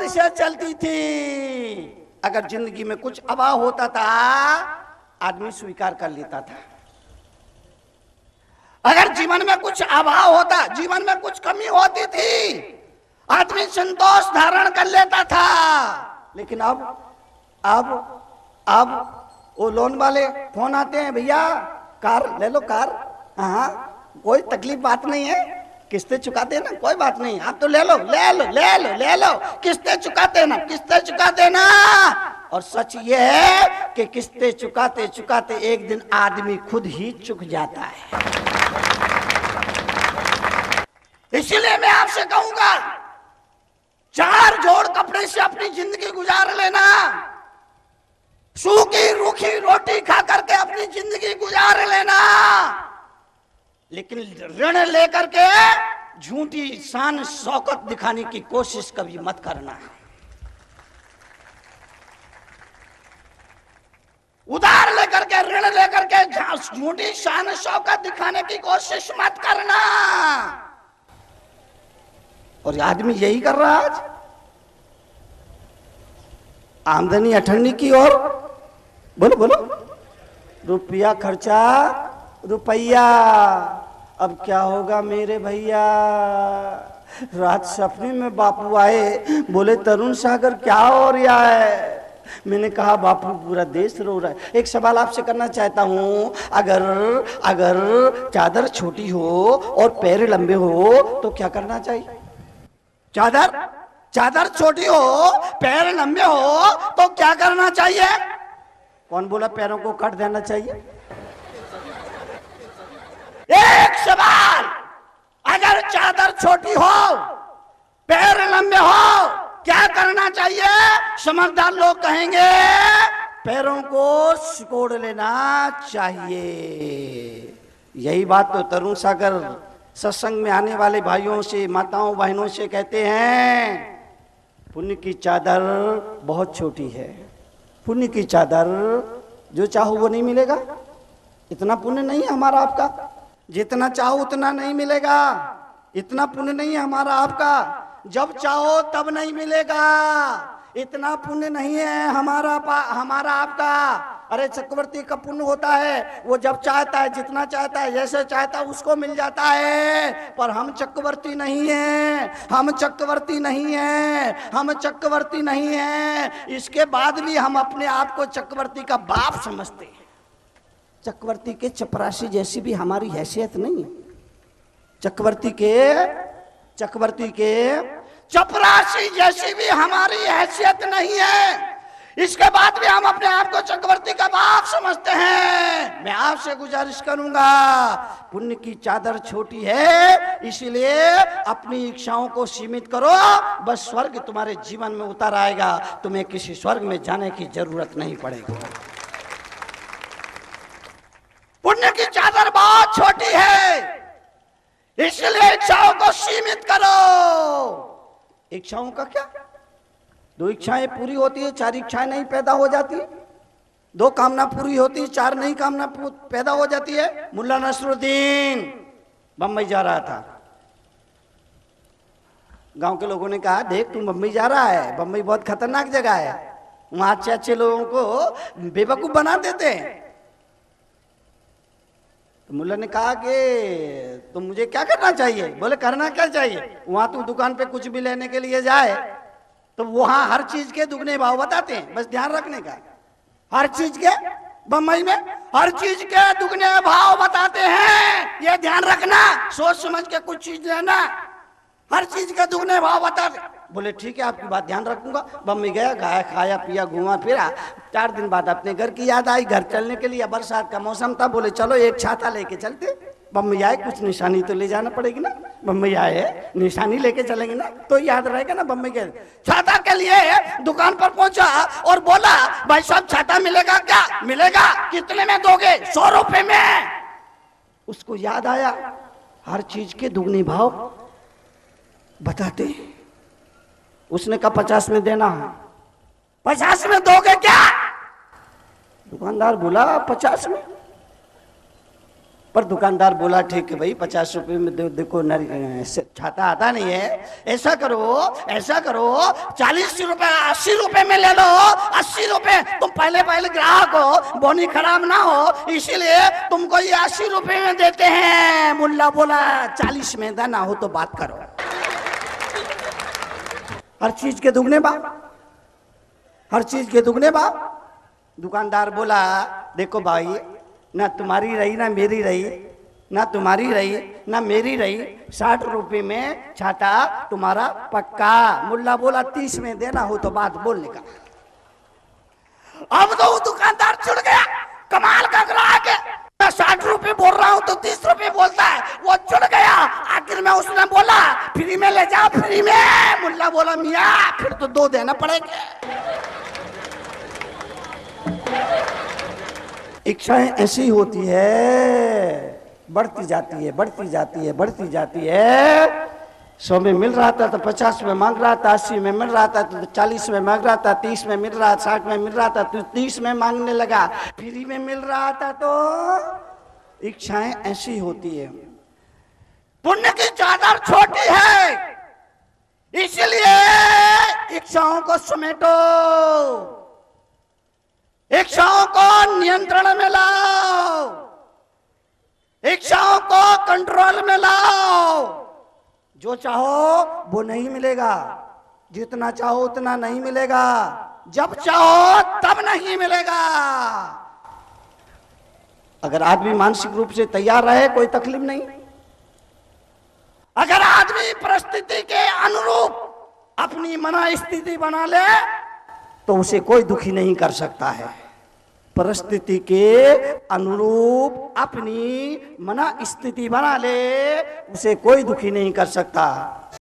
जोर से चलती थी। अगर जिंदगी में कुछ अभाव होता था आदमी स्वीकार कर लेता था। अगर जीवन में कुछ अभाव होता, जीवन में कुछ कमी होती थी, आदमी संतोष धारण कर लेता था। लेकिन अब वो लोन वाले फोन आते हैं, भैया कार ले लो, कार, हाँ कोई तकलीफ बात नहीं है, किस्तें चुकाते ना, कोई बात नहीं, आप तो ले लो ले लो ले लो ले लो, किस्तें चुकाते ना, किस्तें चुकाते ना। और सच ये है कि किस्तें चुकाते चुकाते एक दिन आदमी खुद ही चुक जाता है। इसलिए मैं आपसे कहूंगा, चार जोड़ कपड़े से अपनी जिंदगी गुजार लेना, सूखी रूखी रोटी खा करके अपनी जिंदगी गुजार लेना, लेकिन ऋण लेकर के झूठी शान शौकत दिखाने की कोशिश कभी मत करना। उधार लेकर के, ऋण लेकर के झूठी शान शौकत दिखाने की कोशिश मत करना। और आदमी यही कर रहा है आज। आमदनी अठन्नी की और बोलो बोलो, रुपया खर्चा रुपया, अब क्या होगा मेरे भैया। रात सपने में बापू आए, बोले तरुण सागर क्या हो रहा है। मैंने कहा बापू पूरा देश रो रहा है। एक सवाल आपसे करना चाहता हूं, अगर चादर छोटी हो और पैर लंबे हो तो क्या करना चाहिए। चादर छोटी हो पैर लंबे हो तो क्या करना चाहिए। कौन बोला पैरों को काट देना चाहिए। एक सवाल, अगर चादर छोटी हो पैर लंबे हो क्या करना चाहिए। समझदार लोग कहेंगे पैरों को सिकोड़ लेना चाहिए। यही बात तो तरुण सागर सत्संग में आने वाले भाइयों से, माताओं बहनों से कहते हैं, पुण्य की चादर बहुत छोटी है। पुण्य की चादर जो चाहो वो नहीं मिलेगा। इतना पुण्य नहीं है हमारा आपका, जितना चाहो उतना नहीं मिलेगा। इतना पुण्य नहीं है हमारा आपका, जब चाहो तब नहीं मिलेगा। इतना पुण्य नहीं है हमारा आपका। अरे चक्रवर्ती का पुण्य होता है, वो जब चाहता है, जितना चाहता है, जैसे चाहता है उसको मिल जाता है। पर हम चक्रवर्ती नहीं है, हम चक्रवर्ती नहीं है, हम चक्रवर्ती नहीं है। इसके बाद भी हम अपने आप को चक्रवर्ती का बाप समझते हैं। चक्रवर्ती के चपरासी जैसी भी हमारी हैसियत नहीं है। चक्रवर्ती के चपरासी जैसी भी हमारी हैसियत नहीं है। इसके बाद भी हम अपने आप को चक्रवर्ती का बाप समझते हैं। मैं आपसे गुजारिश करूंगा, पुण्य की चादर छोटी है, इसलिए अपनी इच्छाओं को सीमित करो। बस स्वर्ग तुम्हारे जीवन में उतर आएगा, तुम्हें किसी स्वर्ग में जाने की जरूरत नहीं पड़ेगी। पुण्य की चादर बहुत छोटी है, इसलिए इच्छाओं को सीमित करो। इच्छाओं का क्या, दो इच्छाएं पूरी होती है, चार इच्छाएं नहीं पैदा हो जाती। दो कामना पूरी होती है, चार नई कामना पैदा हो जाती है। मुल्ला नसरुद्दीन बम्बई जा रहा था। गांव के लोगों ने कहा, देख तू बम्बई जा रहा है, बम्बई बहुत खतरनाक जगह है, वहां अच्छे अच्छे लोगों को बेवकूफ बना देते हैं। तो मुल्ला ने कहा कि तो मुझे क्या करना चाहिए। बोले करना क्या चाहिए, वहां तू दुकान पे कुछ भी लेने के लिए जाए तो वहां हर चीज के दुगने भाव बताते हैं, बस ध्यान रखने का। हर चीज के, बम्बई में हर चीज के दुगने भाव बताते हैं, ये ध्यान रखना। सोच समझ के कुछ चीज लेना, हर चीज के दुगने भाव बताते। बोले ठीक है, आपकी बात ध्यान रखूंगा। बम्बई गया, खाया पिया, घूमा फिरा। 4 दिन बाद अपने घर की याद आई। घर चलने के लिए बरसात का मौसम था, बोले चलो एक छाता लेके चलते। बम्बई आए, कुछ निशानी तो ले जाना पड़ेगी ना। बम्बई आए, निशानी लेके चलेंगे ना तो याद रहेगा ना। बम्बई के छाता के लिए दुकान पर पहुंचा और बोला, भाई साहब छाता मिलेगा क्या। मिलेगा, कितने में दोगे। 100 रुपए में। उसको याद आया हर चीज के दुगने भाव बताते। उसने कहा 50 में देना है। 50 में दोगे क्या। दुकानदार बोला 50 में। पर दुकानदार बोला ठीक है भाई 50 रुपए में देखो छाता आता नहीं है, ऐसा करो 40 रुपए 80 रुपए में ले लो। 80 रुपए तुम पहले ग्राहक हो, बोनी खराब ना हो, इसीलिए तुमको ये 80 रुपए में देते हैं। मुल्ला बोला 40 में देना हो तो बात करो। हर चीज के दुगने भाव, हर चीज के दुगने भाव। दुकानदार बोला देखो भाई, ना तुम्हारी रही ना मेरी रही, ना तुम्हारी रही ना मेरी रही, 60 रुपए में छाता तुम्हारा पक्का। मुल्ला बोला 30 में देना हो तो बात बोलने का। अब तो वो दुकानदार चिढ़ गया, कमाल का ग्राहक है, मैं 60 रुपए बोल रहा हूं तो 30 रुपए बोलता है। वो चिढ़ गया, आखिर में उसने बोला फ्री में ले जाओ, फ्री में। मुल्ला बोला मियाँ फिर तो 2 देना पड़ेगा। इच्छाएं ऐसी होती है, बढ़ती जाती है, बढ़ती जाती है, बढ़ती जाती है। 100 में मिल रहा था तो 50 में मांग रहा था, 80 में मिल रहा था तो 40 में मांग रहा था, 30 में मिल रहा था, 60 में मिल रहा था तो 30 में मांगने लगा। फ्री में मिल रहा था तो इच्छाएं ऐसी होती है। पुण्य की चादर छोटी है, इसलिए इच्छाओं को समेटो, इच्छाओं को नियंत्रण में लाओ, इच्छाओं को कंट्रोल में लाओ। जो चाहो वो नहीं मिलेगा, जितना चाहो उतना नहीं मिलेगा, जब चाहो तब नहीं मिलेगा। अगर आदमी मानसिक रूप से तैयार रहे कोई तकलीफ नहीं। अगर आदमी परिस्थिति के अनुरूप अपनी मना स्थिति बना ले तो उसे कोई दुखी नहीं कर सकता है। परिस्थिति के अनुरूप अपनी मना स्थिति बना ले, उसे कोई दुखी नहीं कर सकता।